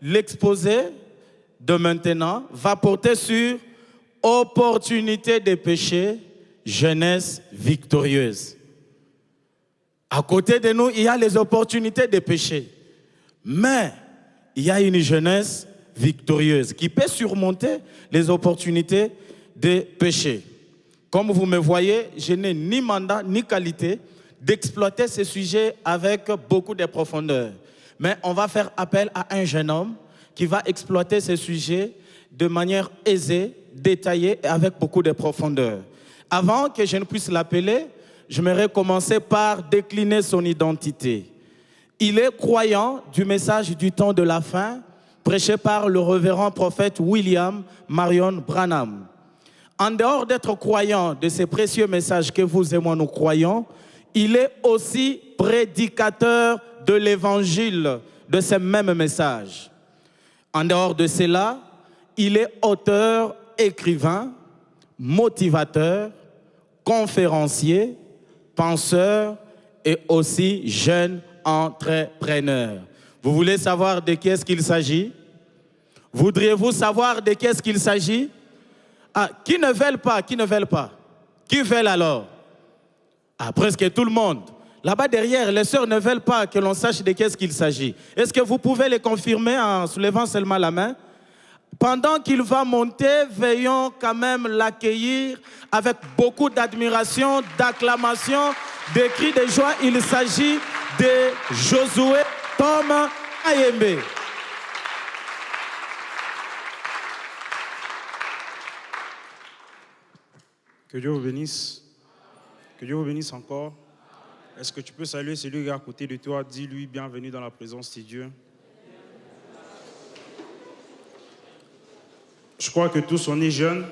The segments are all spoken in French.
L'exposé de maintenant va porter sur opportunité de péché, jeunesse victorieuse. À côté de nous, il y a les opportunités de péché. Mais il y a une jeunesse victorieuse qui peut surmonter les opportunités de péché. Comme vous me voyez, je n'ai ni mandat ni qualité d'exploiter ce sujet avec beaucoup de profondeur. Mais on va faire appel à un jeune homme qui va exploiter ce sujet de manière aisée, détaillée et avec beaucoup de profondeur. Avant que je ne puisse l'appeler, j'aimerais commencer par décliner son identité. Il est croyant du message du temps de la fin, prêché par le révérend prophète William Marion Branham. En dehors d'être croyant de ces précieux messages que vous et moi nous croyons, il est aussi prédicateur de l'évangile de ces mêmes messages. En dehors de cela, il est auteur, écrivain, motivateur, conférencier, penseur et aussi jeune entrepreneur. Vous voulez savoir de qui est-ce qu'il s'agit? Voudriez-vous savoir de qui est-ce qu'il s'agit? Ah, qui ne veulent pas? Qui ne veulent pas? Qui veulent alors? Ah, presque tout le monde. Là-bas derrière, les sœurs ne veulent pas que l'on sache de qu'est-ce qu'il s'agit. Est-ce que vous pouvez les confirmer en soulevant seulement la main? Pendant qu'il va monter, veillons quand même l'accueillir avec beaucoup d'admiration, d'acclamation, de cris de joie. Il s'agit de Josué Tom Ayembe. Que Dieu vous bénisse. Que Dieu vous bénisse encore. Est-ce que tu peux saluer celui qui est à côté de toi? Dis-lui bienvenue dans la présence de Dieu. Je crois que tous on est jeunes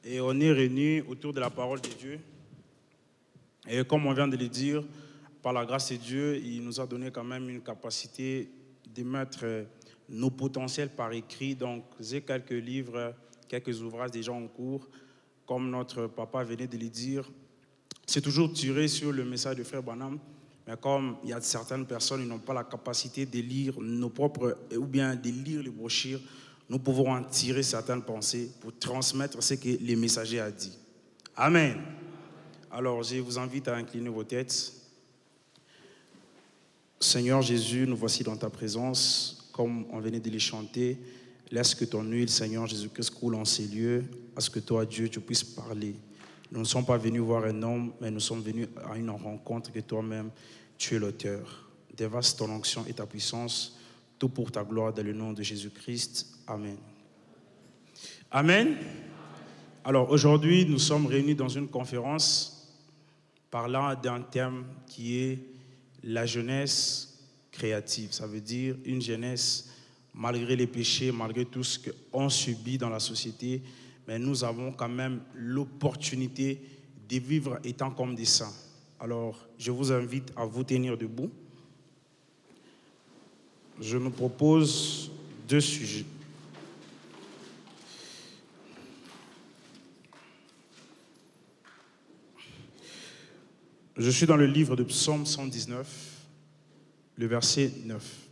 et on est réunis autour de la parole de Dieu. Et comme on vient de le dire, par la grâce de Dieu, il nous a donné quand même une capacité de mettre nos potentiels par écrit. Donc, j'ai quelques livres, quelques ouvrages déjà en cours. Comme notre papa venait de le dire, c'est toujours tiré sur le message de Frère Branham. Mais comme il y a certaines personnes qui n'ont pas la capacité de lire nos propres, ou bien de lire les brochures, nous pouvons en tirer certaines pensées pour transmettre ce que le messager a dit. Amen. Alors, je vous invite à incliner vos têtes. Seigneur Jésus, nous voici dans ta présence, comme on venait de les chanter. Laisse que ton huile, Seigneur Jésus-Christ, coule en ces lieux, à ce que toi, Dieu, tu puisses parler. Nous ne sommes pas venus voir un homme, mais nous sommes venus à une rencontre que toi-même, tu es l'auteur. Dévaste ton onction et ta puissance, tout pour ta gloire, dans le nom de Jésus-Christ. Amen. Amen. Alors aujourd'hui, nous sommes réunis dans une conférence parlant d'un thème qui est la jeunesse créative. Ça veut dire une jeunesse, malgré les péchés, malgré tout ce qu'on subit dans la société, mais nous avons quand même l'opportunité de vivre étant comme des saints. Alors, je vous invite à vous tenir debout. Je nous propose 2 sujets. Je suis dans le livre de Psaume 119, le verset 9.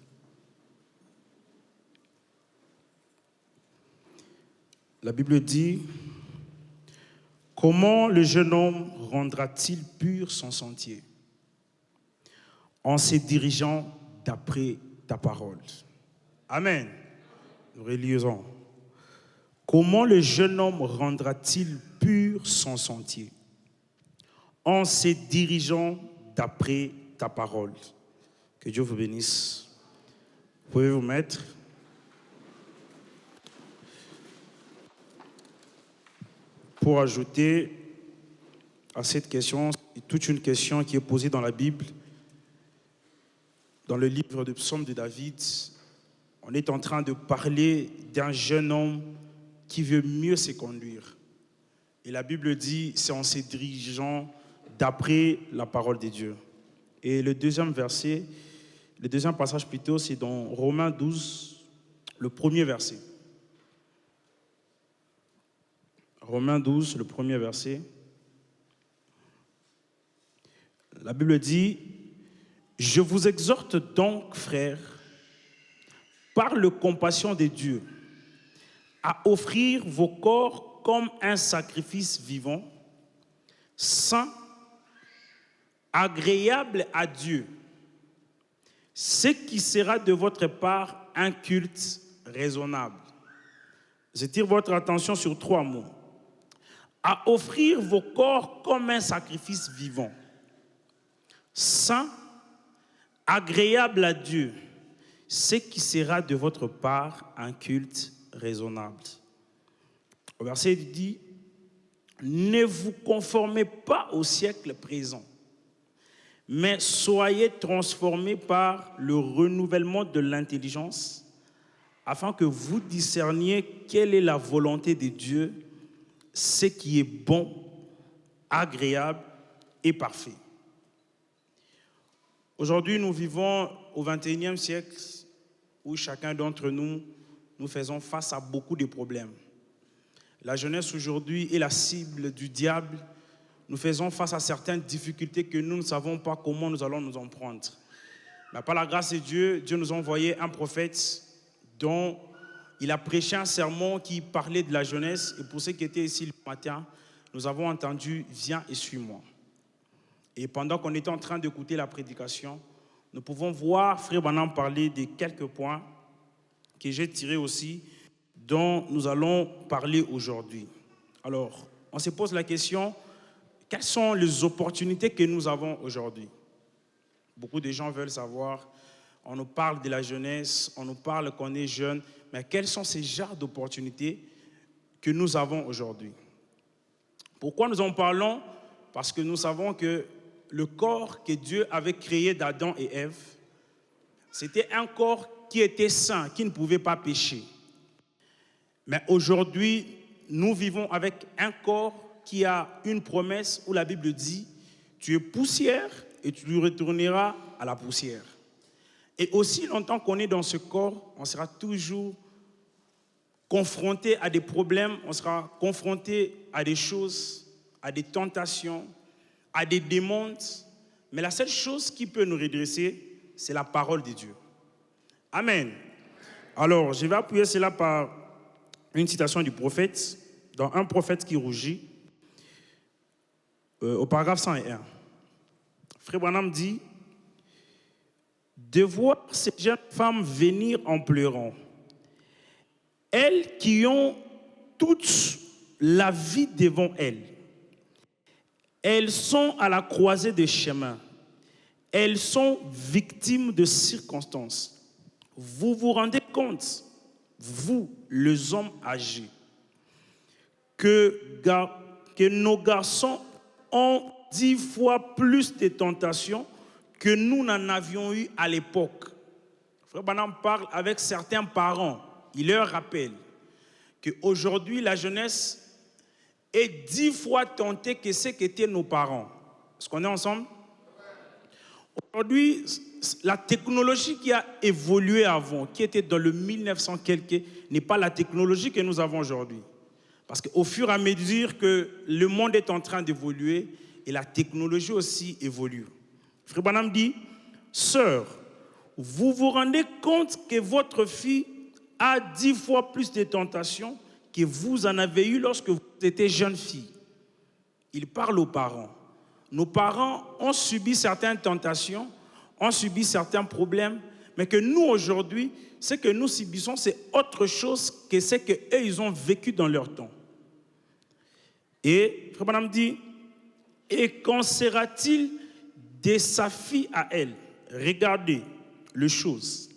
La Bible dit, « Comment le jeune homme rendra-t-il pur son sentier? En se dirigeant d'après ta parole. » Amen. Nous relisons. « Comment le jeune homme rendra-t-il pur son sentier? En se dirigeant d'après ta parole. » Que Dieu vous bénisse. Vous pouvez vous mettre. Pour ajouter à cette question, toute une question qui est posée dans la Bible, dans le livre de Psaume de David, on est en train de parler d'un jeune homme qui veut mieux se conduire. Et la Bible dit, c'est en se dirigeant d'après la parole de Dieu. Et le deuxième verset, le deuxième passage plutôt, c'est dans Romains 12, le premier verset. Romains 12, le premier verset. La Bible dit, « Je vous exhorte donc, frères, par la compassion de Dieu, à offrir vos corps comme un sacrifice vivant, saint, agréable à Dieu, ce qui sera de votre part un culte raisonnable. J'attire votre attention sur 3 mots. À offrir vos corps comme un sacrifice vivant, saint, agréable à Dieu, ce qui sera de votre part un culte raisonnable. Au verset, il dit, ne vous conformez pas au siècle présent, mais soyez transformés par le renouvellement de l'intelligence, afin que vous discerniez quelle est la volonté de Dieu, ce qui est bon, agréable et parfait. Aujourd'hui, nous vivons au XXIe siècle où chacun d'entre nous, nous faisons face à beaucoup de problèmes. La jeunesse aujourd'hui est la cible du diable. Nous faisons face à certaines difficultés que nous ne savons pas comment nous allons nous en prendre. Mais par la grâce de Dieu, Dieu nous a envoyé un prophète dont il a prêché un sermon qui parlait de la jeunesse. Et pour ceux qui étaient ici le matin, nous avons entendu « Viens et suis-moi ». Et pendant qu'on était en train d'écouter la prédication, nous pouvons voir Frère Branham parler de quelques points que j'ai tirés aussi, dont nous allons parler aujourd'hui. Alors, on se pose la question, quelles sont les opportunités que nous avons aujourd'hui? Beaucoup de gens veulent savoir, on nous parle de la jeunesse, on nous parle qu'on est jeune, mais quels sont ces genres d'opportunités que nous avons aujourd'hui? Pourquoi nous en parlons? Parce que nous savons que le corps que Dieu avait créé d'Adam et Ève, c'était un corps qui était saint, qui ne pouvait pas pécher. Mais aujourd'hui, nous vivons avec un corps qui a une promesse où la Bible dit « Tu es poussière et tu lui retourneras à la poussière ». Et aussi longtemps qu'on est dans ce corps, on sera toujours confronté à des problèmes, on sera confronté à des choses, à des tentations, à des démons. Mais la seule chose qui peut nous redresser, c'est la parole de Dieu. Amen. Alors, je vais appuyer cela par une citation du prophète, dans Un prophète qui rougit, au paragraphe 101. Frère Branham dit, de voir ces jeunes femmes venir en pleurant, elles qui ont toute la vie devant elles, elles sont à la croisée des chemins, elles sont victimes de circonstances. Vous vous rendez compte, vous, les hommes âgés, que nos garçons ont 10 fois plus de tentations que nous n'en avions eu à l'époque. Frère Branham parle avec certains parents. Il leur rappelle qu'aujourd'hui, la jeunesse est 10 fois tentée que ce qu'étaient nos parents. Est-ce qu'on est ensemble? Aujourd'hui, la technologie qui a évolué avant, qui était dans le 1900 quelque, n'est pas la technologie que nous avons aujourd'hui. Parce qu'au fur et à mesure que le monde est en train d'évoluer, et la technologie aussi évolue. Frère Branham dit, sœur, vous vous rendez compte que votre fille a 10 fois plus de tentations que vous en avez eu lorsque vous étiez jeune fille. Il parle aux parents. Nos parents ont subi certaines tentations, ont subi certains problèmes, mais que nous, aujourd'hui, ce que nous subissons, c'est autre chose que ce qu'eux, ils ont vécu dans leur temps. Et Frère Branham dit, et qu'en sera-t-il de sa fille à elle? Regardez les choses.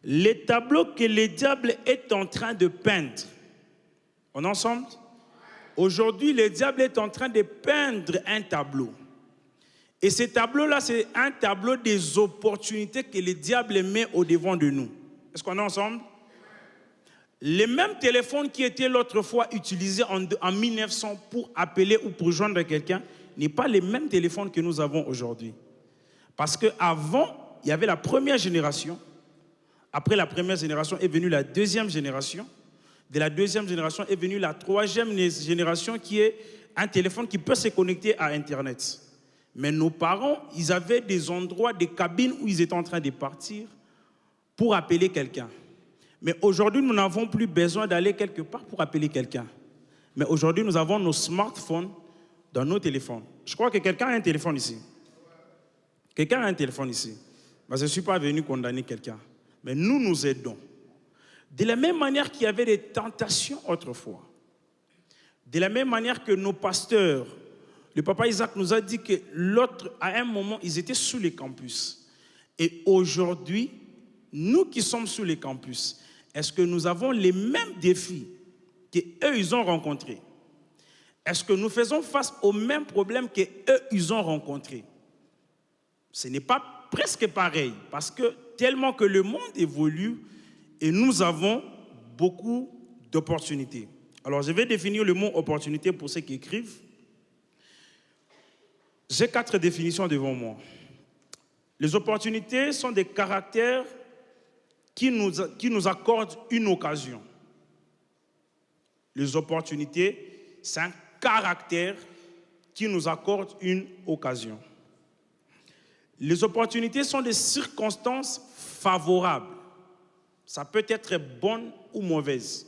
Les tableaux que le diable est en train de peindre. On est ensemble? Aujourd'hui, le diable est en train de peindre un tableau. Et ce tableau-là, c'est un tableau des opportunités que le diable met au-devant de nous. Est-ce qu'on est ensemble? Les mêmes téléphones qui étaient l'autre fois utilisés en 1900 pour appeler ou pour joindre quelqu'un n'est pas les mêmes téléphones que nous avons aujourd'hui. Parce qu'avant, il y avait la première génération. Après la première génération est venue la deuxième génération. De la deuxième génération est venue la troisième génération qui est un téléphone qui peut se connecter à Internet. Mais nos parents, ils avaient des endroits, des cabines où ils étaient en train de partir pour appeler quelqu'un. Mais aujourd'hui, nous n'avons plus besoin d'aller quelque part pour appeler quelqu'un. Mais aujourd'hui, nous avons nos smartphones dans nos téléphones. Je crois que quelqu'un a un téléphone ici. Quelqu'un a un téléphone ici. Mais je ne suis pas venu condamner quelqu'un. Mais nous aidons. De la même manière qu'il y avait des tentations autrefois. De la même manière que nos pasteurs, le papa Isaac nous a dit que l'autre, à un moment, ils étaient sous les campus. Et aujourd'hui, nous qui sommes sous les campus, est-ce que nous avons les mêmes défis qu'eux, ils ont rencontrés? Est-ce que nous faisons face aux mêmes problèmes qu'eux, ils ont rencontrés? Ce n'est pas presque pareil, parce que tellement que le monde évolue et nous avons beaucoup d'opportunités. Alors, je vais définir le mot opportunité pour ceux qui écrivent. J'ai 4 définitions devant moi. Les opportunités sont des caractères qui nous accordent une occasion. Les opportunités, c'est un caractère qui nous accorde une occasion. Les opportunités sont des circonstances favorables. Ça peut être bonne ou mauvaise.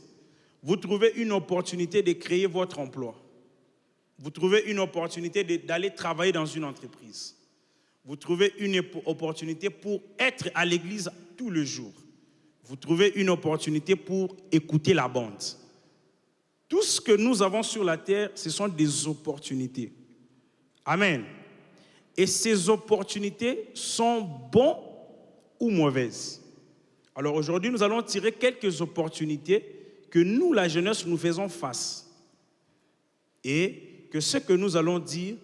Vous trouvez une opportunité de créer votre emploi. Vous trouvez une opportunité d'aller travailler dans une entreprise. Vous trouvez une opportunité pour être à l'église tous les jours. Vous trouvez une opportunité pour écouter la bande. Tout ce que nous avons sur la terre, ce sont des opportunités. Amen. Et ces opportunités sont bonnes ou mauvaises. Alors aujourd'hui, nous allons tirer quelques opportunités que nous, la jeunesse, nous faisons face. Et que ce que nous allons dire,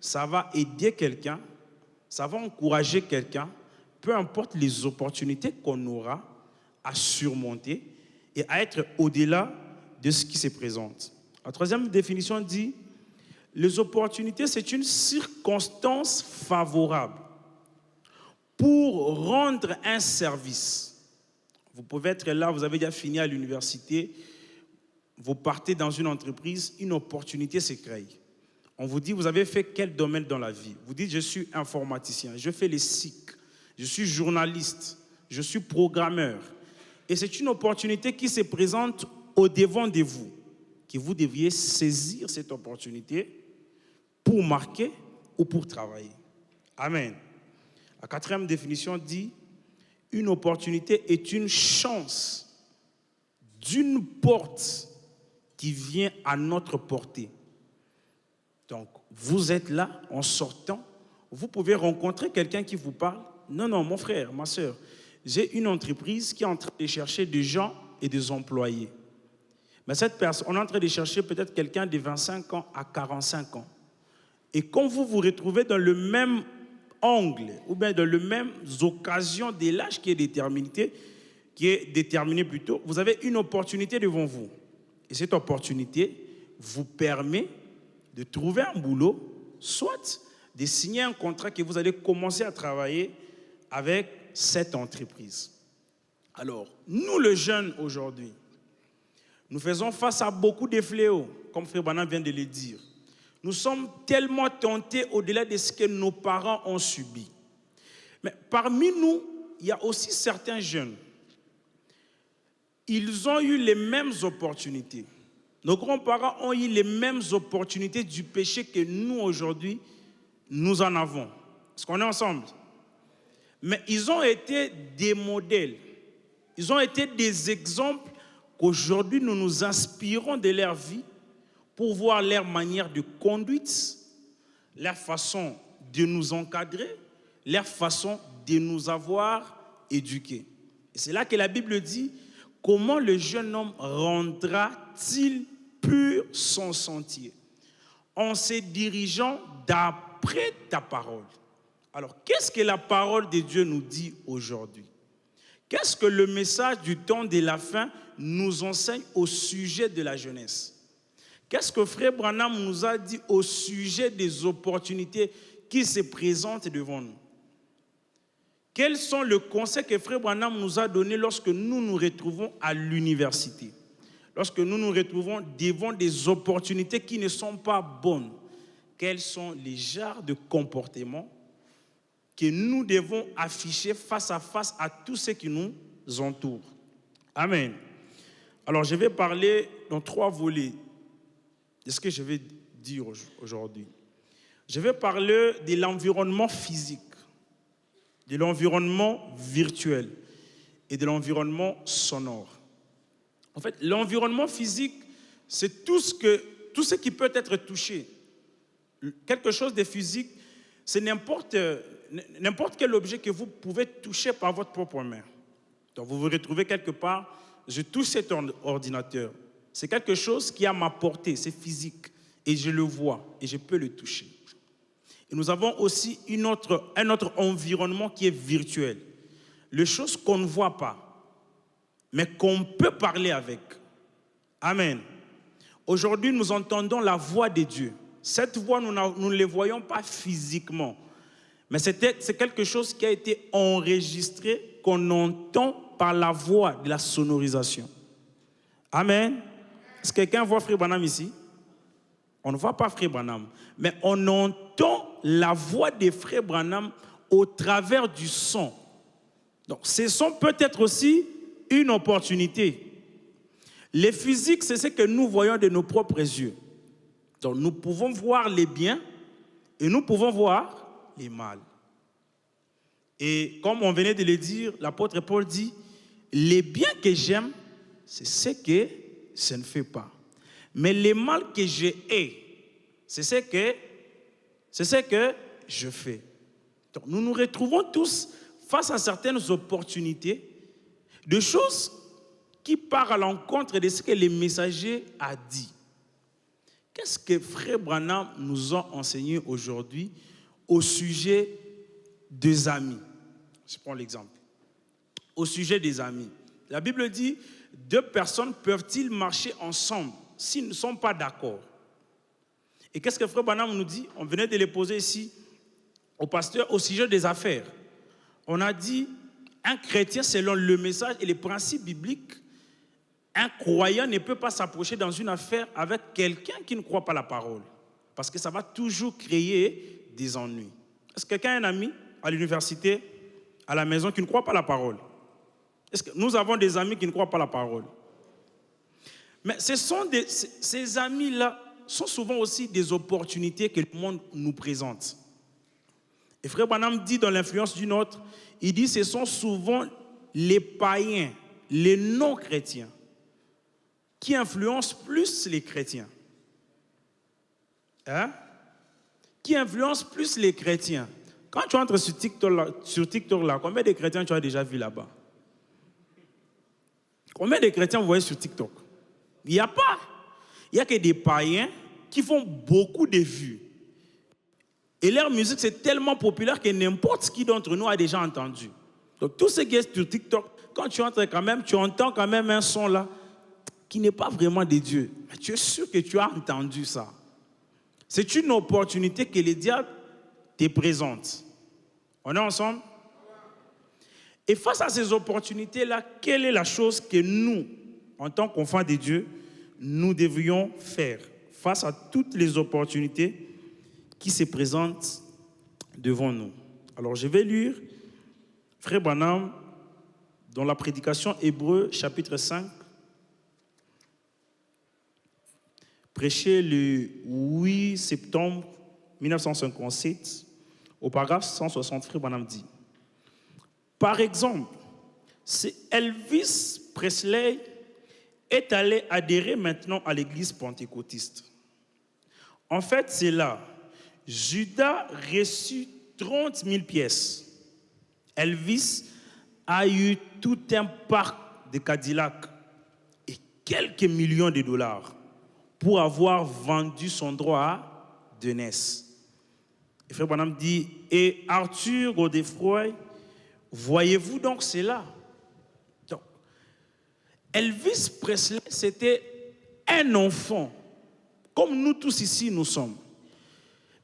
ça va aider quelqu'un, ça va encourager quelqu'un, peu importe les opportunités qu'on aura à surmonter et à être au-delà de ce qui se présente. La troisième définition dit, les opportunités, c'est une circonstance favorable pour rendre un service. Vous pouvez être là, vous avez déjà fini à l'université, vous partez dans une entreprise, une opportunité se crée. On vous dit, vous avez fait quel domaine dans la vie? Vous dites, je suis informaticien, je fais les SIC, je suis journaliste, je suis programmeur. Et c'est une opportunité qui se présente au-devant de vous, que vous devriez saisir cette opportunité pour marquer ou pour travailler. Amen. La quatrième définition dit, une opportunité est une chance d'une porte qui vient à notre portée. Donc, vous êtes là, en sortant, vous pouvez rencontrer quelqu'un qui vous parle. Non, mon frère, ma soeur, j'ai une entreprise qui est en train de chercher des gens et des employés. Mais cette personne, on est en train de chercher peut-être quelqu'un de 25 ans à 45 ans. Et quand vous vous retrouvez dans le même angle, ou bien dans les mêmes occasions de l'âge qui est déterminé plutôt, vous avez une opportunité devant vous. Et cette opportunité vous permet de trouver un boulot, soit de signer un contrat que vous allez commencer à travailler avec cette entreprise. Alors, nous les jeunes aujourd'hui, nous faisons face à beaucoup de fléaux, comme Frère Branham vient de le dire. Nous sommes tellement tentés au-delà de ce que nos parents ont subi. Mais parmi nous, il y a aussi certains jeunes. Ils ont eu les mêmes opportunités. Nos grands-parents ont eu les mêmes opportunités du péché que nous, aujourd'hui, nous en avons. Est-ce qu'on est ensemble? Mais ils ont été des modèles. Ils ont été des exemples qu'aujourd'hui, nous nous inspirons de leur vie pour voir leur manière de conduite, leur façon de nous encadrer, leur façon de nous avoir éduqués. Et c'est là que la Bible dit, comment le jeune homme rendra-t-il pur son sentier? En se dirigeant d'après ta parole. Alors, qu'est-ce que la parole de Dieu nous dit aujourd'hui? Qu'est-ce que le message du temps de la fin nous enseigne au sujet de la jeunesse? Qu'est-ce que Frère Branham nous a dit au sujet des opportunités qui se présentent devant nous? Quels sont les conseils que Frère Branham nous a donnés lorsque nous nous retrouvons à l'université? Lorsque nous nous retrouvons devant des opportunités qui ne sont pas bonnes? Quels sont les genres de comportements que nous devons afficher face à tous ceux qui nous entourent? Amen. Alors, je vais parler dans 3 volets de ce que je vais dire aujourd'hui. Je vais parler de l'environnement physique, de l'environnement virtuel et de l'environnement sonore. En fait, l'environnement physique, c'est tout ce qui peut être touché. Quelque chose de physique, c'est n'importe quel objet que vous pouvez toucher par votre propre main. Donc vous vous retrouvez quelque part, je touche cet ordinateur. C'est quelque chose qui est à ma portée, c'est physique. Et je le vois et je peux le toucher. Et nous avons aussi un autre environnement qui est virtuel. Les choses qu'on ne voit pas, mais qu'on peut parler avec. Amen. Aujourd'hui, nous entendons la voix de Dieu. Cette voix, nous ne la voyons pas physiquement. Mais c'est quelque chose qui a été enregistré, qu'on entend par la voix de la sonorisation. Amen. Est-ce que quelqu'un voit Frère Branham ici? On ne voit pas Frère Branham. Mais on entend la voix de Frère Branham au travers du son. Donc, ce son peut être aussi une opportunité. Les physiques, c'est ce que nous voyons de nos propres yeux. Donc, nous pouvons voir les biens et nous pouvons voir les mal. Et comme on venait de le dire, l'apôtre Paul dit, les biens que j'aime, c'est ce que je ne fais pas. Mais les mal que je hais, c'est ce que je fais. Donc, nous nous retrouvons tous face à certaines opportunités, de choses qui partent à l'encontre de ce que le messager a dit. Qu'est-ce que Frère Branham nous a enseigné aujourd'hui au sujet des amis? Je prends l'exemple. Au sujet des amis. La Bible dit, 2 personnes peuvent-ils marcher ensemble s'ils ne sont pas d'accord? Et qu'est-ce que Frère Branham nous dit? On venait de les poser ici au pasteur au sujet des affaires. On a dit, un chrétien, selon le message et les principes bibliques, un croyant ne peut pas s'approcher dans une affaire avec quelqu'un qui ne croit pas la parole. Parce que ça va toujours créer des ennuis. Est-ce que quelqu'un a un ami à l'université, à la maison, qui ne croit pas la parole? Est-ce que nous avons des amis qui ne croient pas la parole? Mais ces amis-là sont souvent aussi des opportunités que le monde nous présente. Et Frère Branham dit dans l'influence d'une autre, il dit ce sont souvent les païens, les non-chrétiens, qui influencent plus les chrétiens. Hein? Qui influencent plus les chrétiens. Quand tu entres sur TikTok là, combien de chrétiens tu as déjà vu là-bas? Combien de chrétiens vous voyez sur TikTok? Il n'y a pas. Il n'y a que des païens qui font beaucoup de vues. Et leur musique, c'est tellement populaire que n'importe qui d'entre nous a déjà entendu. Donc, tout ce qui est sur TikTok, quand tu entres quand même, tu entends quand même un son là qui n'est pas vraiment de Dieu. Mais tu es sûr que tu as entendu ça. C'est une opportunité que le diable te présente. On est ensemble? Et face à ces opportunités-là, quelle est la chose que nous, en tant qu'enfants de Dieu, nous devrions faire face à toutes les opportunités qui se présentent devant nous? Alors, je vais lire Frère Branham dans la prédication Hébreux, chapitre 5, prêché le 8 septembre 1957, au paragraphe 160, Frère Branham dit, par exemple, si Elvis Presley est allé adhérer maintenant à l'église pentecôtiste, en fait, c'est là, Judas reçut 30 000 pièces. Elvis a eu tout un parc de Cadillac et quelques millions de dollars pour avoir vendu son droit de naissance. Et Frère Branham dit, et Arthur Godefroy, voyez-vous donc cela? Donc, Elvis Presley, c'était un enfant, comme nous tous ici nous sommes.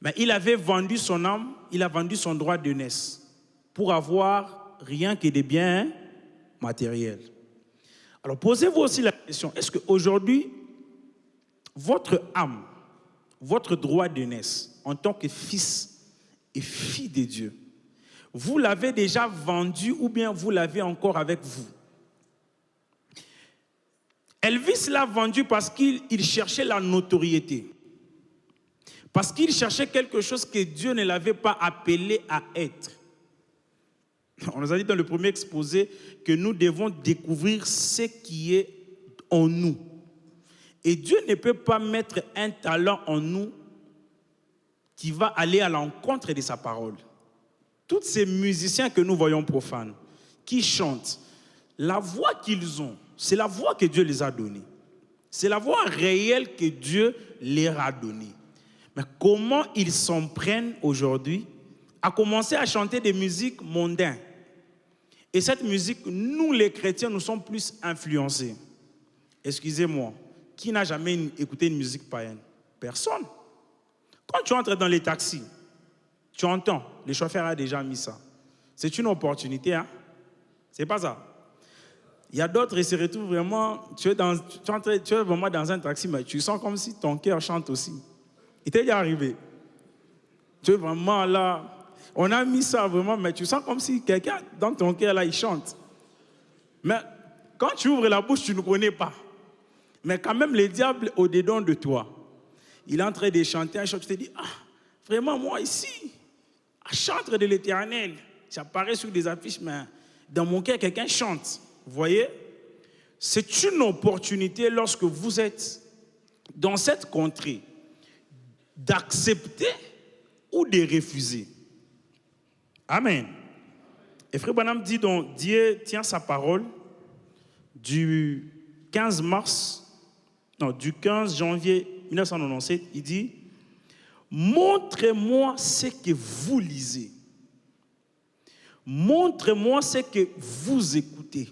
Mais il avait vendu son âme, il a vendu son droit de naissance pour avoir rien que des biens matériels. Alors posez-vous aussi la question, est-ce qu'aujourd'hui, votre âme, votre droit de naissance en tant que fils et fille de Dieu, vous l'avez déjà vendu ou bien vous l'avez encore avec vous? Elvis l'a vendu parce qu'il cherchait la notoriété. Parce qu'il cherchait quelque chose que Dieu ne l'avait pas appelé à être. On nous a dit dans le premier exposé que nous devons découvrir ce qui est en nous. Et Dieu ne peut pas mettre un talent en nous qui va aller à l'encontre de sa parole. Tous ces musiciens que nous voyons profanes, qui chantent, la voix qu'ils ont, c'est la voix que Dieu les a donnée. C'est la voix réelle que Dieu leur a donnée. Mais comment ils s'en prennent aujourd'hui à commencer à chanter des musiques mondaines? Et cette musique, nous les chrétiens, nous sommes plus influencés. Excusez-moi, qui n'a jamais écouté une musique païenne? Personne. Quand tu entres dans les taxis, tu entends, le chauffeur a déjà mis ça. C'est une opportunité, hein? C'est pas ça. Il y a d'autres, ils se retrouvent vraiment, tu es vraiment dans un taxi, mais tu sens comme si ton cœur chante aussi. Il t'est déjà arrivé. Tu es vraiment là. On a mis ça vraiment, mais tu sens comme si quelqu'un dans ton cœur là, il chante. Mais quand tu ouvres la bouche, tu ne connais pas. Mais quand même, le diable est au-dedans de toi. Il est en train de chanter un chant. Tu te dis, vraiment, moi ici, chantre de l'Éternel. Ça apparaît sur des affiches, mais dans mon cœur, quelqu'un chante. Vous voyez? C'est une opportunité lorsque vous êtes dans cette contrée d'accepter ou de refuser. Amen. Et Frère Branham dit donc, Dieu tient sa parole du 15 janvier 1997, il dit, montrez-moi ce que vous lisez. Montrez-moi ce que vous écoutez.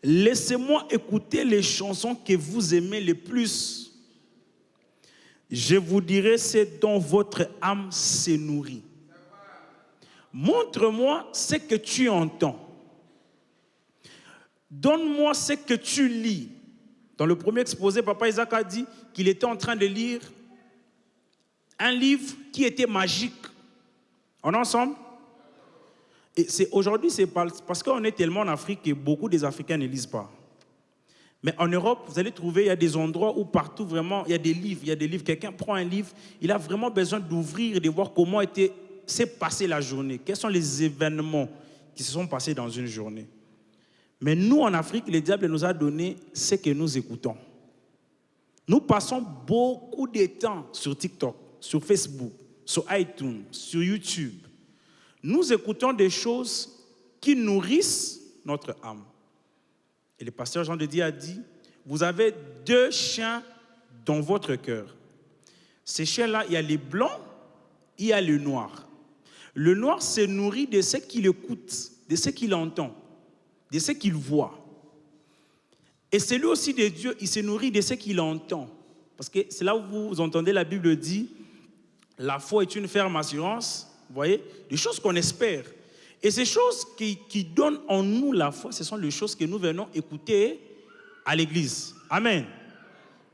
Laissez-moi écouter les chansons que vous aimez le plus. Je vous dirai ce dont votre âme se nourrit. Montre-moi ce que tu entends. Donne-moi ce que tu lis. Dans le premier exposé, Papa Isaac a dit qu'il était en train de lire un livre qui était magique. On est ensemble? Et aujourd'hui, c'est parce qu'on est tellement en Afrique que beaucoup des Africains ne lisent pas. Mais en Europe, vous allez trouver, il y a des endroits où partout vraiment, il y a des livres. Quelqu'un prend un livre, il a vraiment besoin d'ouvrir et de voir comment s'est passée la journée. Quels sont les événements qui se sont passés dans une journée. Mais nous, en Afrique, le diable nous a donné ce que nous écoutons. Nous passons beaucoup de temps sur TikTok, sur Facebook, sur iTunes, sur YouTube. Nous écoutons des choses qui nourrissent notre âme. Et le pasteur Jean de Dieu a dit, vous avez 2 chiens dans votre cœur. Ces chiens-là, il y a les blancs, il y a le noir. Le noir se nourrit de ce qu'il écoute, de ce qu'il entend, de ce qu'il voit. Et celui aussi de Dieu, il se nourrit de ce qu'il entend. Parce que c'est là où vous entendez la Bible dit, la foi est une ferme assurance, vous voyez, des choses qu'on espère. Et ces choses qui donnent en nous la foi, ce sont les choses que nous venons écouter à l'église. Amen.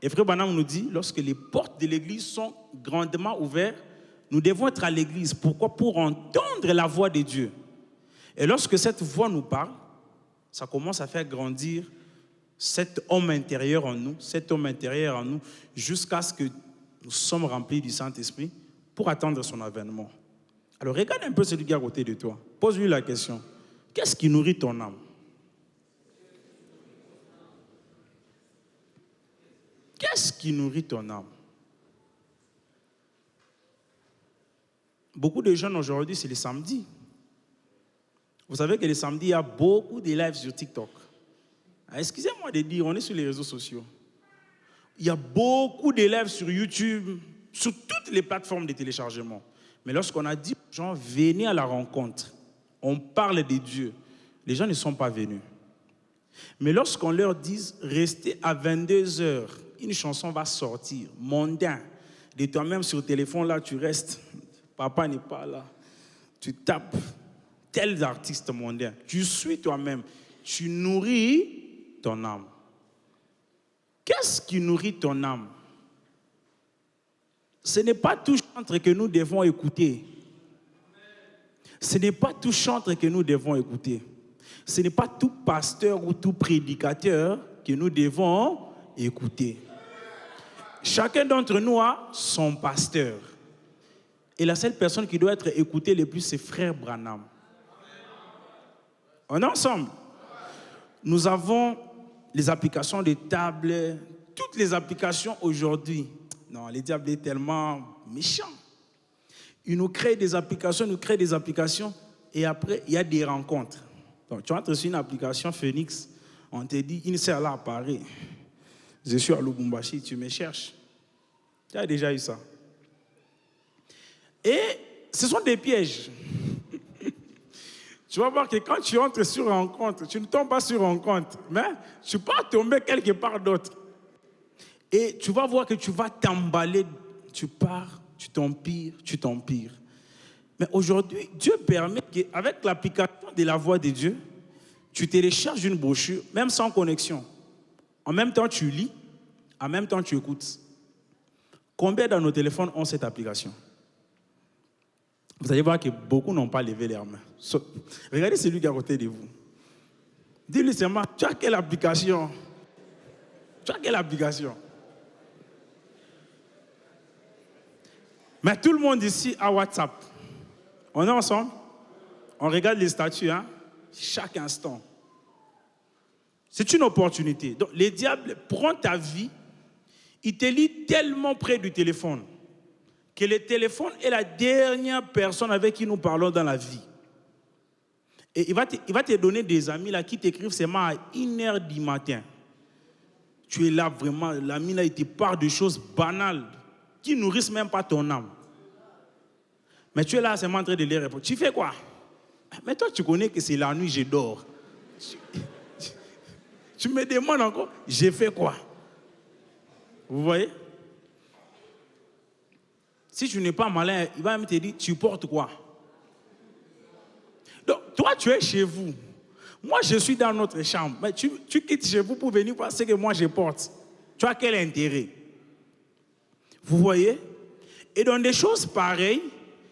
Et Frère Branham nous dit, lorsque les portes de l'église sont grandement ouvertes, nous devons être à l'église. Pourquoi? Pour entendre la voix de Dieu. Et lorsque cette voix nous parle, ça commence à faire grandir cet homme intérieur en nous, jusqu'à ce que nous sommes remplis du Saint-Esprit pour attendre son avènement. Alors regarde un peu celui qui est à côté de toi. Pose-lui la question. Qu'est-ce qui nourrit ton âme? Qu'est-ce qui nourrit ton âme? Beaucoup de jeunes aujourd'hui, c'est les samedis. Vous savez que les samedis, il y a beaucoup de lives sur TikTok. Excusez-moi de dire, on est sur les réseaux sociaux. Il y a beaucoup de lives sur YouTube, sur toutes les plateformes de téléchargement. Mais lorsqu'on a dit aux gens, venez à la rencontre, on parle de Dieu, les gens ne sont pas venus. Mais lorsqu'on leur dit, restez à 22h, une chanson va sortir, mondain, de toi-même sur le téléphone, là, tu restes, papa n'est pas là, tu tapes tels artistes mondains, tu suis toi-même, tu nourris ton âme. Qu'est-ce qui nourrit ton âme? Ce n'est pas tout chantre que nous devons écouter. Ce n'est pas tout chantre que nous devons écouter. Ce n'est pas tout pasteur ou tout prédicateur que nous devons écouter. Chacun d'entre nous a son pasteur. Et la seule personne qui doit être écoutée le plus, c'est Frère Branham. On est ensemble. Nous avons les applications de table, toutes les applications aujourd'hui. Non, le diable est tellement méchant. Il nous crée des applications, et après, il y a des rencontres. Donc, tu entres sur une application Phoenix, on te dit, une sœur là apparaît. Je suis à Lubumbashi, tu me cherches. Tu as déjà eu ça. Et ce sont des pièges. Tu vas voir que quand tu entres sur rencontre, tu ne tombes pas sur rencontre, mais tu peux tomber quelque part d'autre. Et tu vas voir que tu vas t'emballer, tu pars, tu t'empires. Mais aujourd'hui, Dieu permet qu'avec l'application de la voix de Dieu, tu télécharges une brochure, même sans connexion. En même temps, tu lis, en même temps, tu écoutes. Combien dans nos téléphones ont cette application? Vous allez voir que beaucoup n'ont pas levé leurs mains. Regardez celui qui est à côté de vous. Dis-lui seulement, tu as quelle application? Tu as quelle application? Mais tout le monde ici a WhatsApp. On est ensemble? On regarde les statuts, hein? Chaque instant. C'est une opportunité. Donc, le diable prend ta vie, il te lit tellement près du téléphone que le téléphone est la dernière personne avec qui nous parlons dans la vie. Et il va te donner des amis là, qui t'écrivent seulement à 1h du matin. Tu es là vraiment, l'ami là, il te parle de choses banales qui ne nourrissent même pas ton âme. Mais tu es là seulement en train de les répondre. Tu fais quoi? Mais toi, tu connais que c'est la nuit, je dors. Tu me demandes encore, j'ai fait quoi? Vous voyez? Si tu n'es pas malin, il va même te dire, tu portes quoi? Donc, toi, tu es chez vous. Moi, je suis dans notre chambre. Mais tu quittes chez vous pour venir voir ce que moi je porte. Tu as quel intérêt? Vous voyez? Et dans des choses pareilles,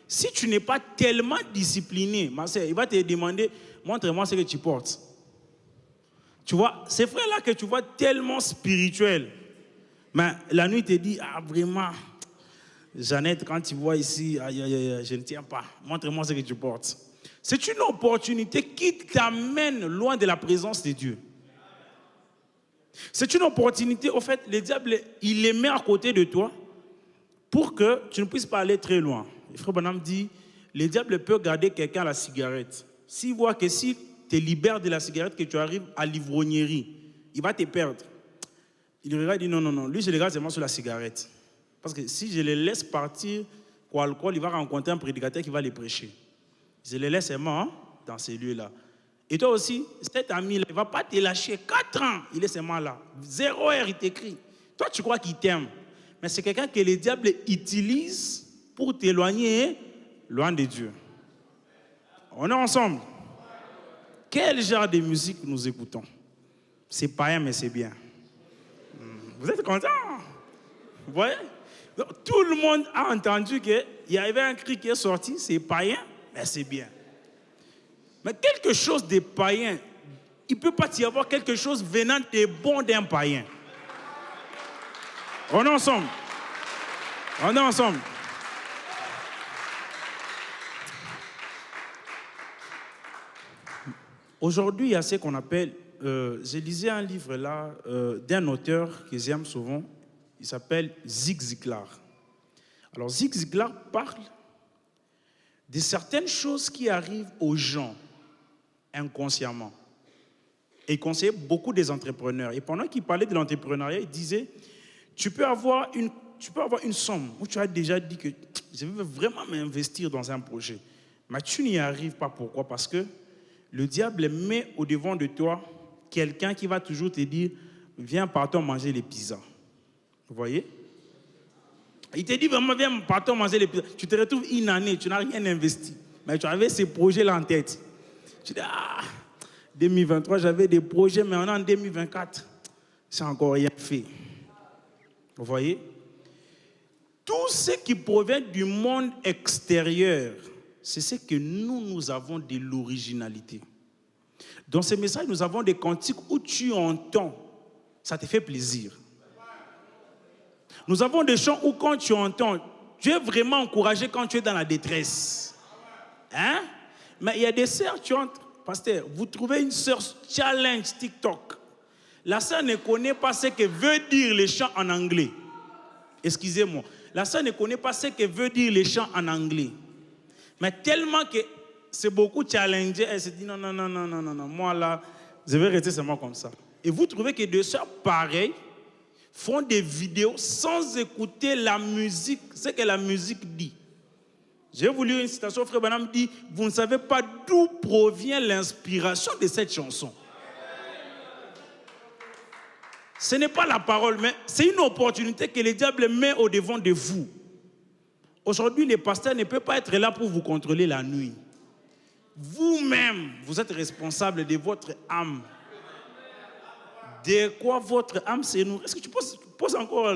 si tu n'es pas tellement discipliné, ma soeur, il va te demander, montre-moi ce que tu portes. Tu vois, ces frères-là que tu vois tellement spirituels, mais la nuit te dit, ah vraiment, Jeannette, quand tu vois ici, aïe, aïe, aïe, je ne tiens pas, montre-moi ce que tu portes. C'est une opportunité qui t'amène loin de la présence de Dieu. C'est une opportunité, au fait, le diable, il les met à côté de toi pour que tu ne puisses pas aller très loin. Le frère Branham dit, le diable peut garder quelqu'un à la cigarette. S'il voit que si tu libères de la cigarette, que tu arrives à l'ivrognerie, il va te perdre. Il regarde et dit, non, lui je le regarde seulement sur la cigarette. Parce que si je le laisse partir pour l'alcool, il va rencontrer un prédicateur qui va les prêcher. Je le laisse seulement dans ces lieux-là. Et toi aussi, cet ami-là, il ne va pas te lâcher. 4 ans, il est seulement là. 0 heure, il t'écrit. Toi, tu crois qu'il t'aime. Mais c'est quelqu'un que le diable utilise pour t'éloigner loin de Dieu. On est ensemble. Quel genre de musique nous écoutons? C'est païen, mais c'est bien. Vous êtes contents? Vous voyez? Donc, tout le monde a entendu qu'il y avait un cri qui est sorti, c'est païen, mais c'est bien. Mais quelque chose de païen, il ne peut pas y avoir quelque chose venant de bon d'un païen. On est ensemble. On est ensemble. Aujourd'hui, il y a ce qu'on appelle, je lisais un livre là d'un auteur que j'aime souvent, il s'appelle Zig Ziglar. Alors Zig Ziglar parle de certaines choses qui arrivent aux gens inconsciemment. Et il conseillait beaucoup des entrepreneurs. Et pendant qu'il parlait de l'entrepreneuriat, il disait, tu peux avoir une somme où tu as déjà dit que je veux vraiment m'investir dans un projet. Mais tu n'y arrives pas. Pourquoi? Parce que le diable met au-devant de toi quelqu'un qui va toujours te dire, viens, partons manger les pizzas. Vous voyez? Il te dit vraiment, viens, partons manger les pizzas. Tu te retrouves une année, tu n'as rien investi. Mais tu avais ces projets-là en tête. Tu dis, 2023, j'avais des projets, mais on est en 2024. C'est encore rien fait. Vous voyez? Tout ce qui provient du monde extérieur, c'est ce que nous avons de l'originalité. Dans ces messages, nous avons des cantiques où tu entends ça te fait plaisir. Nous avons des chants où quand tu entends, tu es vraiment encouragé quand tu es dans la détresse. Hein? Mais il y a des sœurs, tu entres, pasteur, vous trouvez une sœur challenge TikTok. La sœur ne connaît pas ce que veut dire les chants en anglais. Excusez-moi. La sœur ne connaît pas ce que veut dire les chants en anglais. Mais tellement que c'est beaucoup challengé, elle se dit non, moi là, je vais rester seulement comme ça. Et vous trouvez que des sœurs pareilles font des vidéos sans écouter la musique, ce que la musique dit. J'ai voulu une citation, frère Branham dit, vous ne savez pas d'où provient l'inspiration de cette chanson. Ce n'est pas la parole, mais c'est une opportunité que le diable met au devant de vous. Aujourd'hui, les pasteurs ne peuvent pas être là pour vous contrôler la nuit. Vous-même, vous êtes responsable de votre âme. De quoi votre âme se nourrit? Est-ce que tu poses encore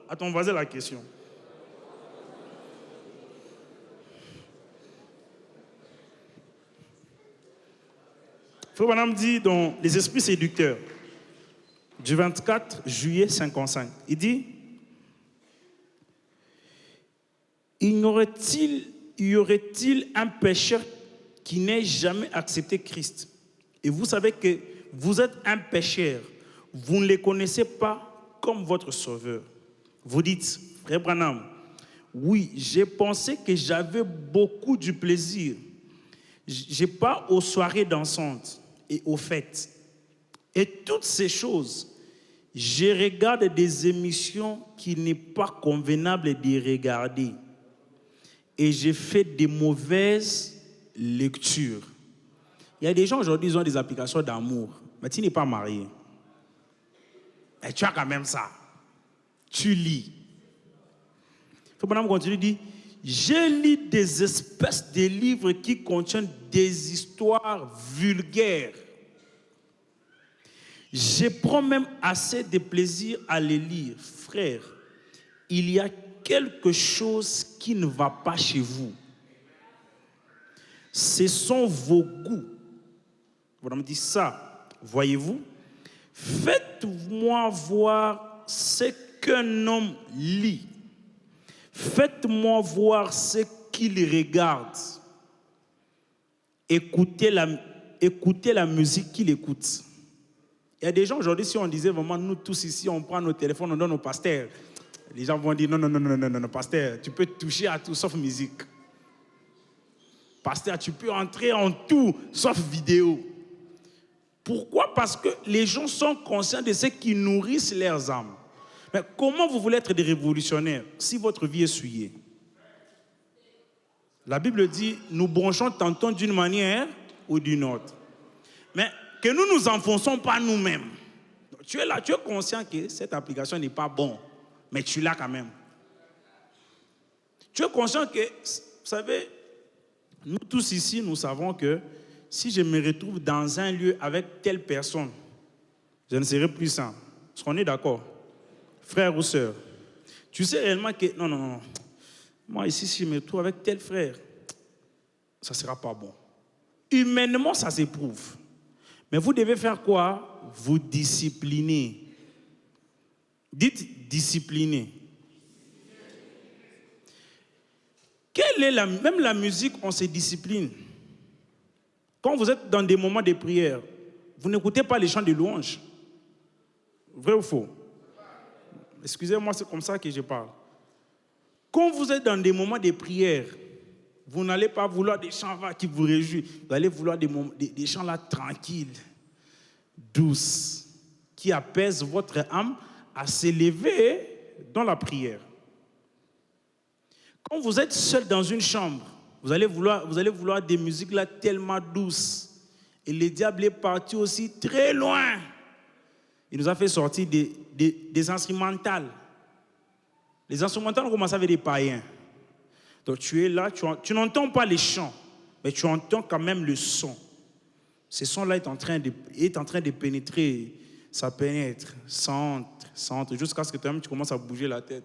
à ton voisin la question? Frère Branham dit dans Les Esprits séducteurs, du 24 juillet 55, il dit, y aurait-il un pécheur qui n'ait jamais accepté Christ? Et vous savez que vous êtes un pécheur, vous ne le connaissez pas comme votre sauveur. Vous dites, frère Branham, oui, j'ai pensé que j'avais beaucoup de plaisir. Je pars aux soirées dansantes et aux fêtes. Et toutes ces choses, je regarde des émissions qu'il n'est pas convenable de regarder. Et je fais des mauvaises lectures. Il y a des gens aujourd'hui qui ont des applications d'amour, mais tu n'es pas marié. Et tu as quand même ça. Tu lis. Frère Branham continue, dit, j'ai lu des espèces de livres qui contiennent des histoires vulgaires. Je prends même assez de plaisir à les lire. Frère, il y a quelque chose qui ne va pas chez vous. Ce sont vos goûts. Vous me dites ça, voyez-vous? Faites-moi voir ce qu'un homme lit. Faites-moi voir ce qu'il regarde. Écoutez la musique qu'il écoute. Il y a des gens aujourd'hui, si on disait vraiment, nous tous ici, on prend nos téléphones, on donne aux pasteurs. Les gens vont dire, non, pasteur, tu peux toucher à tout sauf musique. Pasteur, tu peux entrer en tout sauf vidéo. Pourquoi? Parce que les gens sont conscients de ce qui nourrissent leurs âmes. Mais comment vous voulez être des révolutionnaires si votre vie est souillée? La Bible dit, nous branchons tantôt d'une manière ou d'une autre. Mais que nous ne nous enfonçons pas nous-mêmes. Tu es là, tu es conscient que cette application n'est pas bonne, mais tu l'as quand même. Tu es conscient que, vous savez, nous tous ici, nous savons que si je me retrouve dans un lieu avec telle personne, je ne serai plus sain. Est-ce qu'on est d'accord? Frère ou sœur, tu sais réellement que, non, moi ici, si je me trouve avec tel frère, ça ne sera pas bon. Humainement, ça s'éprouve. Mais vous devez faire quoi? Vous discipliner. Dites discipliner. Quelle est même la musique, on se discipline. Quand vous êtes dans des moments de prière, vous n'écoutez pas les chants de louange. Vrai ou faux? Excusez-moi, c'est comme ça que je parle. Quand vous êtes dans des moments de prière, vous n'allez pas vouloir des chants qui vous réjouissent. Vous allez vouloir des chants là tranquilles, douces, qui apaisent votre âme à s'élever dans la prière. Quand vous êtes seul dans une chambre, vous allez vouloir des musiques là tellement douces. Et le diable est parti aussi très loin. Il nous a fait sortir des instrumentales. Les instrumentales ont commencé avec des païens. Donc tu es là, tu n'entends pas les chants, mais tu entends quand même le son. Ce son-là est en train de pénétrer, ça pénètre, ça entre, jusqu'à ce que toi-même tu commences à bouger la tête.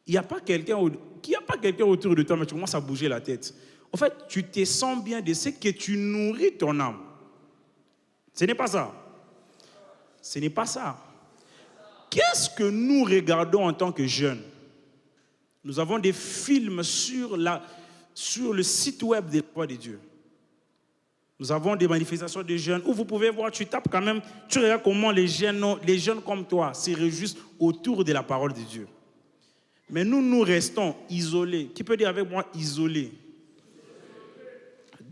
Il n'y a pas quelqu'un autour de toi, mais tu commences à bouger la tête. En fait, tu te sens bien de ce que tu nourris ton âme. Ce n'est pas ça. Ce n'est pas ça. Qu'est-ce que nous regardons en tant que jeunes? Nous avons des films sur le site web des Voix de Dieu. Nous avons des manifestations de jeunes où vous pouvez voir, tu tapes quand même, tu regardes comment les jeunes comme toi se réjouissent autour de la parole de Dieu. Mais nous restons isolés. Qui peut dire avec moi isolés?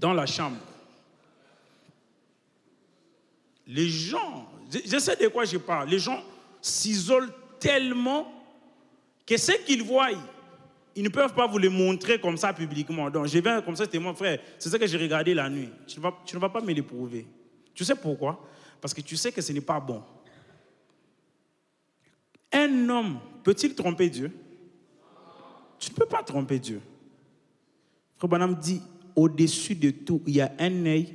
Dans la chambre. Les gens, je sais de quoi je parle, les gens s'isolent tellement que ce qu'ils voient, ils ne peuvent pas vous le montrer comme ça publiquement. Donc, je viens comme ça, c'était mon frère. C'est ça que j'ai regardé la nuit. Tu ne vas pas me le prouver. Tu sais pourquoi? Parce que tu sais que ce n'est pas bon. Un homme peut-il tromper Dieu? Tu ne peux pas tromper Dieu. Frère Branham dit, au-dessus de tout, il y a un œil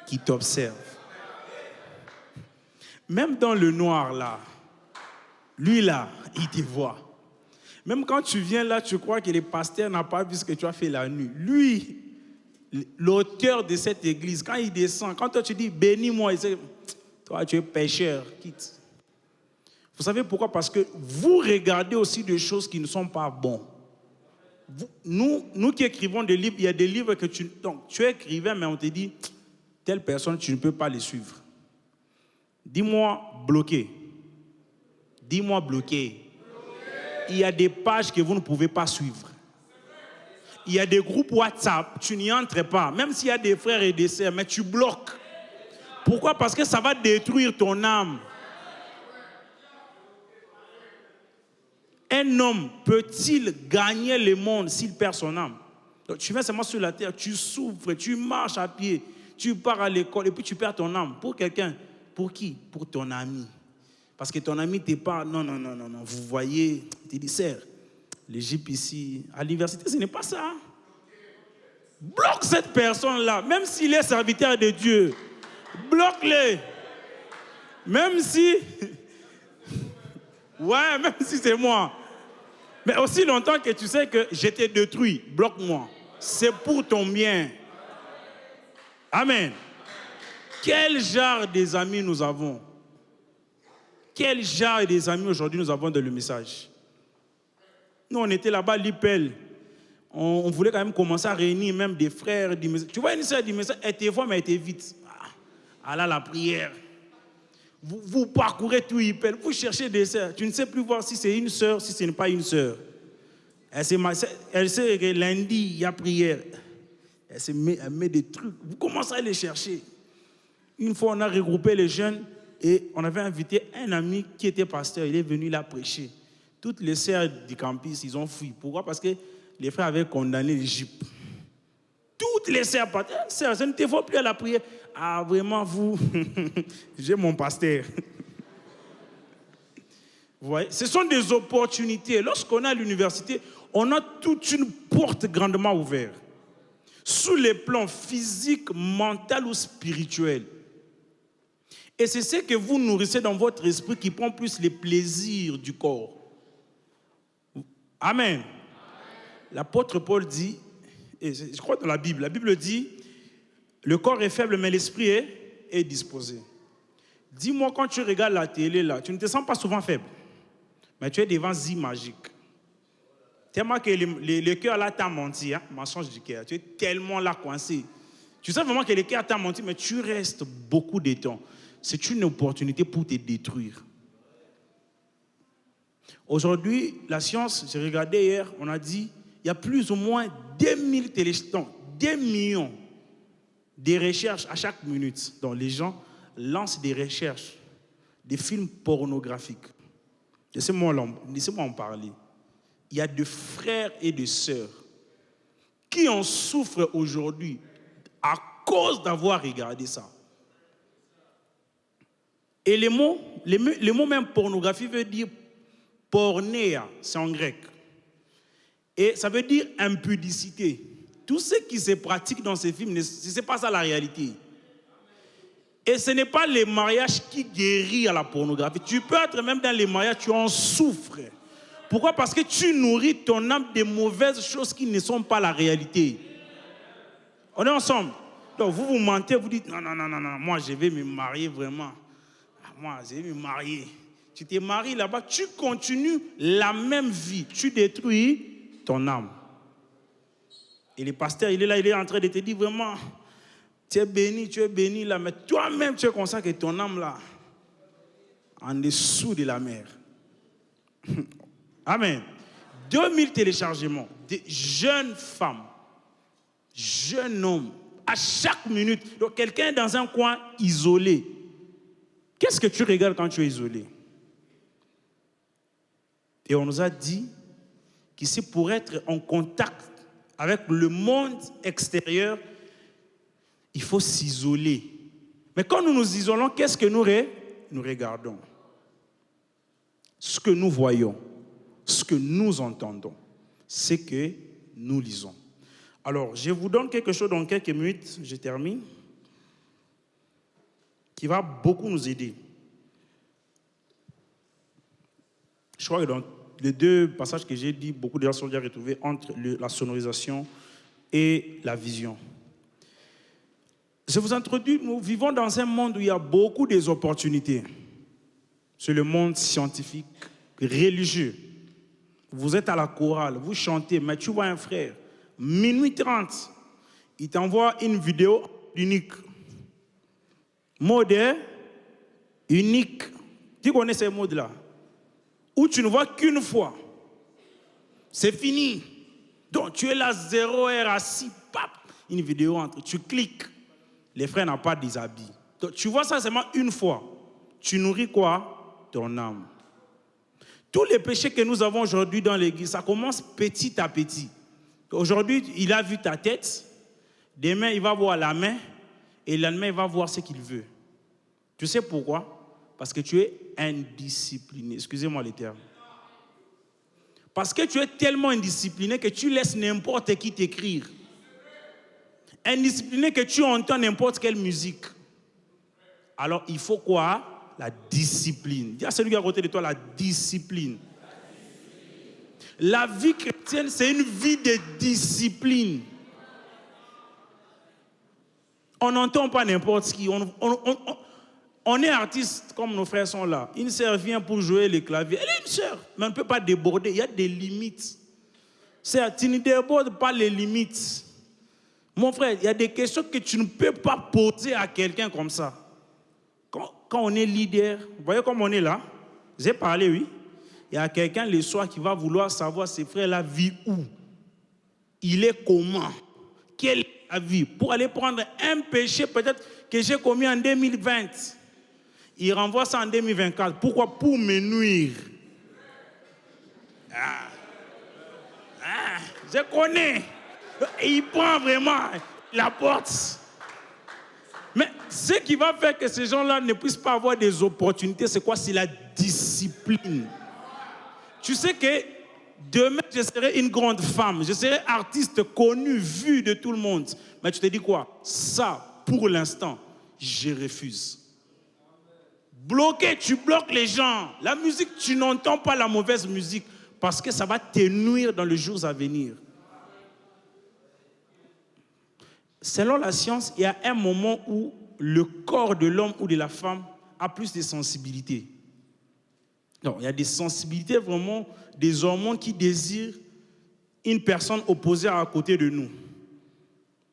qui t'observe. Même dans le noir, là, lui, là, il te voit. Même quand tu viens là, tu crois que le pasteur n'a pas vu ce que tu as fait la nuit. Lui, l'auteur de cette église, quand il descend, quand toi tu dis bénis-moi, il dit toi tu es pécheur, quitte. Vous savez pourquoi? Parce que vous regardez aussi des choses qui ne sont pas bonnes. Nous qui écrivons des livres, il y a des livres que tu es écrivain, mais on te dit telle personne, tu ne peux pas les suivre. Dis-moi bloqué. Dis-moi bloqué. Il y a des pages que vous ne pouvez pas suivre. Il y a des groupes WhatsApp, tu n'y entres pas. Même s'il y a des frères et des sœurs, mais tu bloques. Pourquoi? Parce que ça va détruire ton âme. Un homme peut-il gagner le monde s'il perd son âme? Donc, tu viens seulement sur la terre, tu souffres, tu marches à pied, tu pars à l'école et puis tu perds ton âme. Pour quelqu'un. Pour qui? Pour ton ami. Parce que ton ami t'es pas, non. Vous voyez, tu dis, sœur, l'Égypte ici, à l'université, ce n'est pas ça. Bloque cette personne-là, même s'il est serviteur de Dieu. Bloque-le. Même si, ouais, même si c'est moi. Mais aussi longtemps que tu sais que je t'ai détruit, bloque-moi. C'est pour ton bien. Amen. Quel genre des amis nous avons? Quel genre des amis aujourd'hui nous avons dans le message? Nous, on était là-bas, l'IPEL. On voulait quand même commencer à réunir même des frères. Tu vois, une sœur du message, elle te voit, mais elle était vite. Ah là, la prière. Vous parcourez tout IPEL, vous cherchez des sœurs. Tu ne sais plus voir si c'est une sœur, si ce n'est pas une sœur. Elle sait que lundi, il y a prière. Elle met des trucs. Vous commencez à les chercher. Une fois, on a regroupé les jeunes et on avait invité un ami qui était pasteur. Il est venu là prêcher. Toutes les sœurs du campus, ils ont fui. Pourquoi? Parce que les frères avaient condamné l'Égypte. Toutes les sœurs, sœurs, ça ne te faut plus à la prière. Ah, vraiment, vous, j'ai mon pasteur. Vous voyez? Ce sont des opportunités. Lorsqu'on est à l'université, on a toute une porte grandement ouverte. Sous les plans physiques, mental ou spirituel. Et c'est ce que vous nourrissez dans votre esprit qui prend plus les plaisirs du corps. Amen. L'apôtre Paul dit, et je crois dans la Bible dit, le corps est faible, mais l'esprit est disposé. Dis-moi, quand tu regardes la télé, là, tu ne te sens pas souvent faible, mais tu es devant Zi magique. Tellement que le cœur là t'a menti, hein? Mensonge du cœur. Tu es tellement là coincé. Tu sais vraiment que le cœur t'a menti, mais tu restes beaucoup de temps. C'est une opportunité pour te détruire. Aujourd'hui, la science, j'ai regardé hier, on a dit, il y a plus ou moins 2 millions de recherches à chaque minute. Donc les gens lancent des recherches, des films pornographiques. Laissez-moi en parler. Il y a des frères et des sœurs qui en souffrent aujourd'hui à cause d'avoir regardé ça. Et le mot même pornographie veut dire pornéa, c'est en grec. Et ça veut dire impudicité. Tout ce qui se pratique dans ces films, ce n'est pas ça la réalité. Et ce n'est pas les mariages qui guérissent à la pornographie. Tu peux être même dans les mariages, tu en souffres. Pourquoi? Parce que tu nourris ton âme de mauvaises choses qui ne sont pas la réalité. On est ensemble. Donc vous mentez, vous dites non, moi je vais me marier vraiment. moi, j'ai me marier. Tu t'es marié là-bas, tu continues la même vie. Tu détruis ton âme. Et le pasteur, il est là, il est en train de te dire vraiment, tu es béni là, mais toi-même, tu es conscient que ton âme là, en dessous de la mer. Amen. 2000 téléchargements de jeunes femmes, jeunes hommes, à chaque minute. Donc, quelqu'un dans un coin isolé. Qu'est-ce que tu regardes quand tu es isolé? Et on nous a dit qu'ici, pour être en contact avec le monde extérieur, il faut s'isoler. Mais quand nous nous isolons, qu'est-ce que nous regardons? Ce que nous voyons, ce que nous entendons, c'est que nous lisons. Alors, je vous donne quelque chose dans quelques minutes, je termine, qui va beaucoup nous aider. Je crois que dans les deux passages que j'ai dit, beaucoup de gens sont déjà retrouvés entre la sonorisation et la vision. Je vous introduis, nous vivons dans un monde où il y a beaucoup d'opportunités. C'est le monde scientifique, religieux. Vous êtes à la chorale, vous chantez, mais tu vois un frère, minuit 30, il t'envoie une vidéo unique. Mode unique. Tu connais ces modes-là? Où tu ne vois qu'une fois. C'est fini. Donc tu es là 0 heure assis, pap, une vidéo entre. Tu cliques. Les frères n'ont pas des habits. Donc tu vois ça seulement une fois. Tu nourris quoi? Ton âme. Tous les péchés que nous avons aujourd'hui dans l'église, ça commence petit à petit. Aujourd'hui, il a vu ta tête. Demain, il va voir la main. Et le lendemain, il va voir ce qu'il veut. Tu sais pourquoi? Parce que tu es indiscipliné. Excusez-moi les termes. Parce que tu es tellement indiscipliné que tu laisses n'importe qui t'écrire. Indiscipliné que tu entends n'importe quelle musique. Alors, il faut quoi? La discipline. Dis à celui qui est à côté de toi, la discipline. La vie chrétienne, c'est une vie de discipline. On n'entend pas n'importe qui. On est artiste comme nos frères sont là. Une sœur vient pour jouer les claviers. Elle est une sœur, mais on ne peut pas déborder. Il y a des limites. Certes, tu ne débordes pas les limites. Mon frère, il y a des questions que tu ne peux pas poser à quelqu'un comme ça. Quand on est leader, vous voyez comme on est là? J'ai parlé, oui. Il y a quelqu'un le soir qui va vouloir savoir ses frères la vie où. Il est comment? Quelle est la vie? Pour aller prendre un péché peut-être que j'ai commis en 2020. Il renvoie ça en 2024. Pourquoi? Pour me nuire. Je connais. Il prend vraiment la porte. Mais ce qui va faire que ces gens-là ne puissent pas avoir des opportunités, c'est quoi? C'est la discipline. Tu sais que demain, je serai une grande femme. Je serai artiste connue, vue de tout le monde. Mais tu te dis quoi? Ça, pour l'instant, je refuse. Bloqué, tu bloques les gens. La musique, tu n'entends pas la mauvaise musique parce que ça va te nuire dans les jours à venir. Selon la science, il y a un moment où le corps de l'homme ou de la femme a plus de sensibilité. Donc, il y a des sensibilités vraiment, des hormones qui désirent une personne opposée à côté de nous.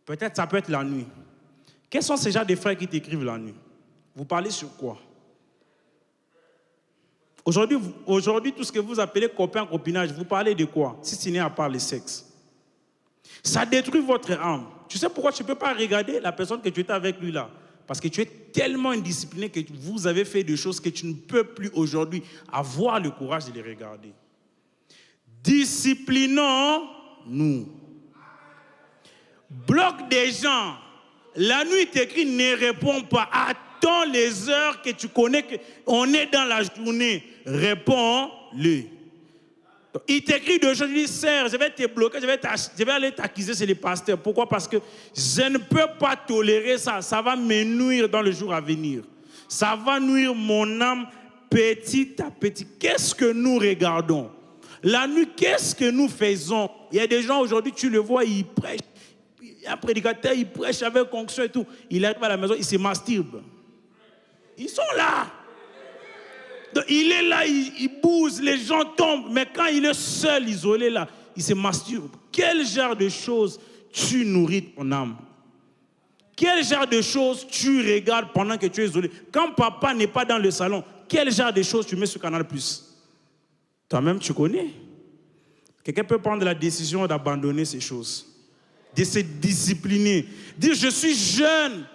Peut-être ça peut être la nuit. Quels sont ces gens de frères qui t'écrivent la nuit? Vous parlez sur quoi? Aujourd'hui, tout ce que vous appelez copain, copinage, vous parlez de quoi? Si ce n'est à part le sexe. Ça détruit votre âme. Tu sais pourquoi tu ne peux pas regarder la personne que tu étais avec lui là? Parce que tu es tellement indiscipliné que vous avez fait des choses que tu ne peux plus aujourd'hui avoir le courage de les regarder. Disciplinons-nous. Bloque des gens. La nuit, t'écris, ne réponds pas. Attends les heures que tu connais qu'on est dans la journée. Réponds-le. Il t'écrit deux choses, il dit, Sœur, je vais te bloquer, je vais aller t'accuser chez les pasteurs. Pourquoi? Parce que je ne peux pas tolérer ça. Ça va me nuire dans le jour à venir. Ça va nuire mon âme petit à petit. Qu'est-ce que nous regardons? La nuit, qu'est-ce que nous faisons? Il y a des gens aujourd'hui, tu le vois, ils prêchent. Il y a un prédicateur, il prêche avec onction et tout. Il arrive à la maison, il se masturbe. Ils sont là. il est là, il bouge, les gens tombent. Mais quand il est seul, isolé là, il se masturbe. Quel genre de choses tu nourris ton âme? Quel genre de choses tu regardes pendant que tu es isolé? Quand papa n'est pas dans le salon, quel genre de choses tu mets sur Canal+? Toi-même, tu connais. Quelqu'un peut prendre la décision d'abandonner ces choses, de se discipliner. Dire, je suis jeune,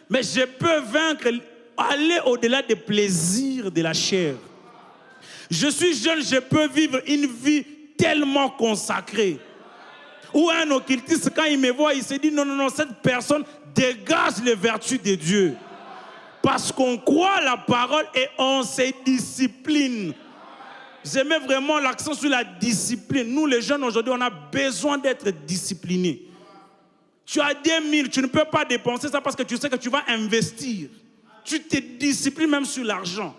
mais je peux vaincre, aller au-delà des plaisirs de la chair. Je suis jeune, je peux vivre une vie tellement consacrée. Ou un occultiste, quand il me voit, il se dit, non, non, non, cette personne dégage les vertus de Dieu. Parce qu'on croit la parole et on se discipline. J'aimais vraiment l'accent sur la discipline. Nous, les jeunes, aujourd'hui, on a besoin d'être disciplinés. Tu as 10 000, tu ne peux pas dépenser ça parce que tu sais que tu vas investir. Tu te disciplines même sur l'argent.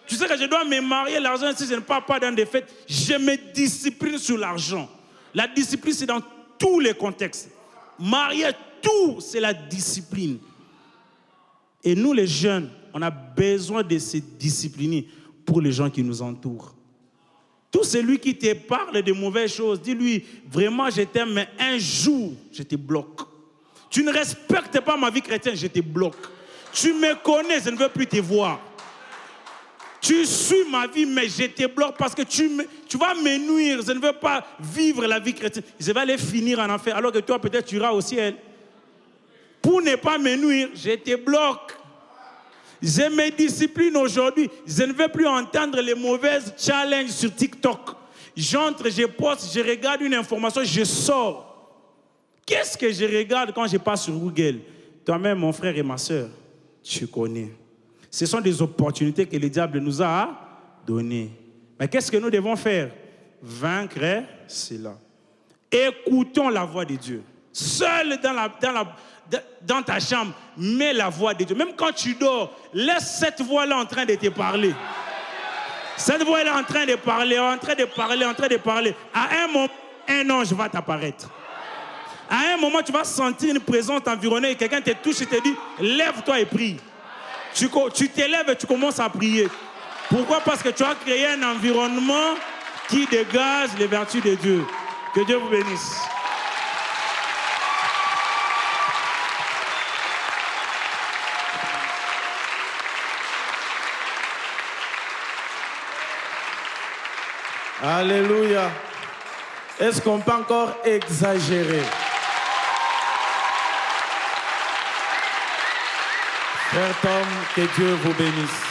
Tu sais que je dois me marier, l'argent, si je ne pars pas dans des fêtes, je me discipline sur l'argent. La discipline, c'est dans tous les contextes. Marier, tout, c'est la discipline. Et nous, les jeunes, on a besoin de se discipliner pour les gens qui nous entourent. Tout celui qui te parle de mauvaises choses, dis-lui, vraiment, je t'aime, mais un jour, je te bloque. Tu ne respectes pas ma vie chrétienne, je te bloque. Tu me connais, je ne veux plus te voir. Tu suis ma vie, mais je te bloque parce que tu vas me nuire. Je ne veux pas vivre la vie chrétienne. Je vais aller finir en enfer, alors que toi, peut-être, tu iras au ciel. Pour ne pas me nuire, je te bloque. Je me discipline aujourd'hui. Je ne veux plus entendre les mauvaises challenges sur TikTok. J'entre, je poste, je regarde une information, je sors. Qu'est-ce que je regarde quand je passe sur Google? Toi-même, mon frère et ma soeur, tu connais. Ce sont des opportunités que le diable nous a données. Mais qu'est-ce que nous devons faire? Vaincre cela. Écoutons la voix de Dieu. Seul dans ta chambre, mets la voix de Dieu. Même quand tu dors, laisse cette voix-là en train de te parler. Cette voix-là en train de parler, en train de parler, en train de parler. À un moment, un ange va t'apparaître. À un moment, tu vas sentir une présence t'environner et quelqu'un te touche et te dit, lève-toi et prie. Tu te lèves et tu commences à prier. Pourquoi? Parce que tu as créé un environnement qui dégage les vertus de Dieu. Que Dieu vous bénisse. Alléluia. Est-ce qu'on peut encore exagérer? Frère Tom, que Dieu vous bénisse.